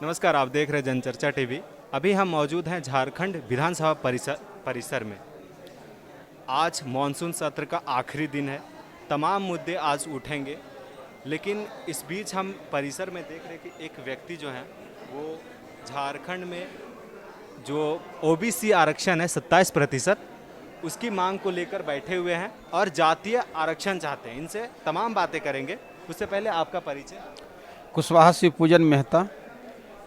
नमस्कार, आप देख रहे हैं जनचर्चा टीवी। अभी हम मौजूद हैं झारखंड विधानसभा परिसर में। आज मानसून सत्र का आखिरी दिन है। तमाम मुद्दे आज उठेंगे, लेकिन इस बीच हम परिसर में देख रहे हैं कि एक व्यक्ति जो हैं वो झारखंड में जो ओबीसी आरक्षण है 27%, उसकी मांग को लेकर बैठे हुए हैं और जातीय आरक्षण चाहते हैं। इनसे तमाम बातें करेंगे। उससे पहले आपका परिचय। कुशवाहा शिव पूजन मेहता,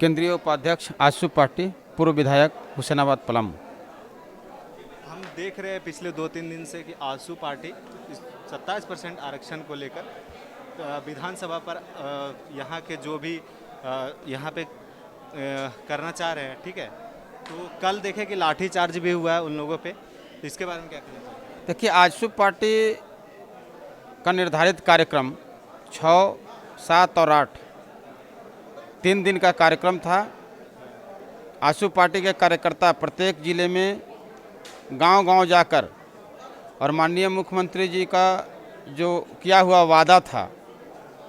केंद्रीय उपाध्यक्ष आजसू पार्टी, पूर्व विधायक हुसैनाबाद पलम। हम देख रहे हैं पिछले 2-3 दिन से कि आजसू पार्टी 27% आरक्षण को लेकर विधानसभा पर यहाँ के जो भी यहाँ पे करना चाह रहे हैं, ठीक है। तो कल देखे कि लाठीचार्ज भी हुआ है उन लोगों पे, तो इसके बारे में क्या कहना चाहिए? देखिए, आजसू पार्टी का निर्धारित कार्यक्रम 6, 7 और 8 3 दिन का कार्यक्रम था। आजसू पार्टी के कार्यकर्ता प्रत्येक जिले में गांव-गांव जाकर और माननीय मुख्यमंत्री जी का जो किया हुआ वादा था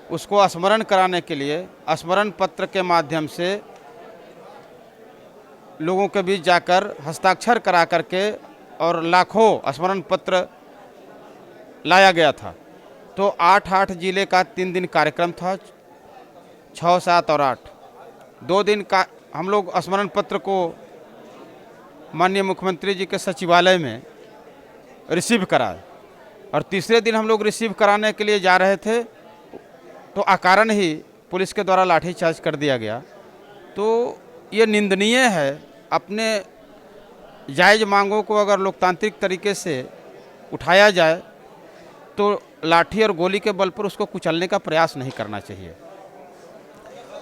उसको स्मरण कराने के लिए स्मरण पत्र के माध्यम से लोगों के बीच जाकर हस्ताक्षर करा करके और लाखों स्मरण पत्र लाया गया था। तो 8 जिले का 3 दिन कार्यक्रम था, 6, 7 और 8। 2 दिन का हम लोग स्मरण पत्र को माननीय मुख्यमंत्री जी के सचिवालय में रिसीव कराए और तीसरे दिन हम लोग रिसीव कराने के लिए जा रहे थे तो अकारण ही पुलिस के द्वारा लाठीचार्ज कर दिया गया। तो ये निंदनीय है। अपने जायज़ मांगों को अगर लोकतांत्रिक तरीके से उठाया जाए तो लाठी और गोली के बल पर उसको कुचलने का प्रयास नहीं करना चाहिए।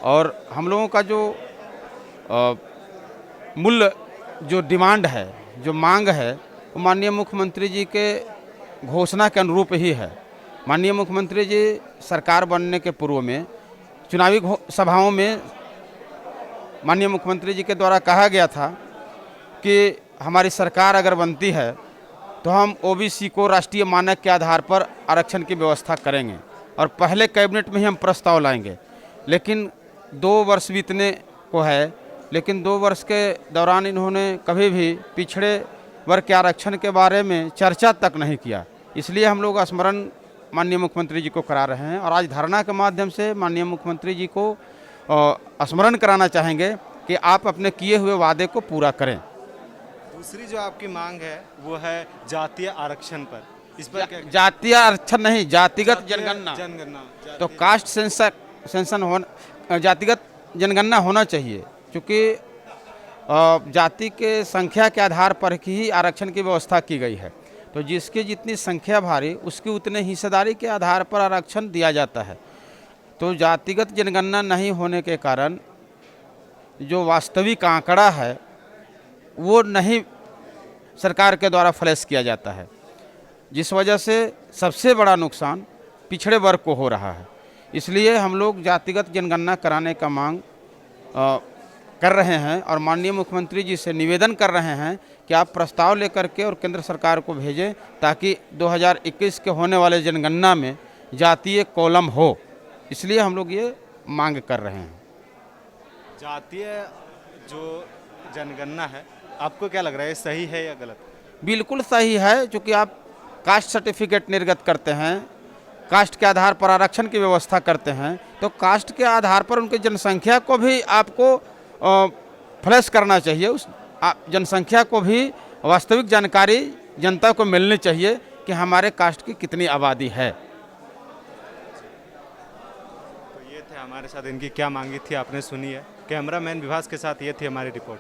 और हम लोगों का जो मूल्य जो डिमांड है, जो मांग है, वो माननीय मुख्यमंत्री जी के घोषणा के अनुरूप ही है। माननीय मुख्यमंत्री जी सरकार बनने के पूर्व में चुनावी सभाओं में माननीय मुख्यमंत्री जी के द्वारा कहा गया था कि हमारी सरकार अगर बनती है तो हम ओबीसी को राष्ट्रीय मानक के आधार पर आरक्षण की व्यवस्था करेंगे और पहले कैबिनेट में ही हम प्रस्ताव लाएंगे। लेकिन 2 वर्ष बीतने को है, लेकिन 2 वर्ष के दौरान इन्होंने कभी भी पिछड़े वर्ग के आरक्षण के बारे में चर्चा तक नहीं किया। इसलिए हम लोग स्मरण माननीय मुख्यमंत्री जी को करा रहे हैं और आज धरना के माध्यम से माननीय मुख्यमंत्री जी को स्मरण कराना चाहेंगे कि आप अपने किए हुए वादे को पूरा करें। दूसरी जो आपकी मांग है वो है जातीय आरक्षण पर। इस पर क्या? जातीय आरक्षण नहीं, जातिगत जनगणना। तो कास्ट सेंसन होना, जातिगत जनगणना होना चाहिए, क्योंकि जाति के संख्या के आधार पर ही आरक्षण की व्यवस्था की गई है। तो जिसकी जितनी संख्या भारी उसकी उतने हिस्सेदारी के आधार पर आरक्षण दिया जाता है। तो जातिगत जनगणना नहीं होने के कारण जो वास्तविक आंकड़ा है वो नहीं सरकार के द्वारा फ्लैश किया जाता है, जिस वजह से सबसे बड़ा नुकसान पिछड़े वर्ग को हो रहा है। इसलिए हम लोग जातिगत जनगणना कराने का मांग कर रहे हैं और माननीय मुख्यमंत्री जी से निवेदन कर रहे हैं कि आप प्रस्ताव लेकर के और केंद्र सरकार को भेजें ताकि 2021 के होने वाले जनगणना में जातीय कॉलम हो। इसलिए हम लोग ये मांग कर रहे हैं। जातीय जो जनगणना है, आपको क्या लग रहा है, सही है या गलत? बिल्कुल सही है, क्योंकि आप कास्ट सर्टिफिकेट निर्गत करते हैं, कास्ट के आधार पर आरक्षण की व्यवस्था करते हैं, तो कास्ट के आधार पर उनकी जनसंख्या को भी आपको फ्लैश करना चाहिए। उस जनसंख्या को भी वास्तविक जानकारी जनता को मिलनी चाहिए कि हमारे कास्ट की कितनी आबादी है। तो ये थे हमारे साथ, इनकी क्या मांगी थी आपने सुनी है। कैमरामैन विभास के साथ ये थी हमारी रिपोर्ट।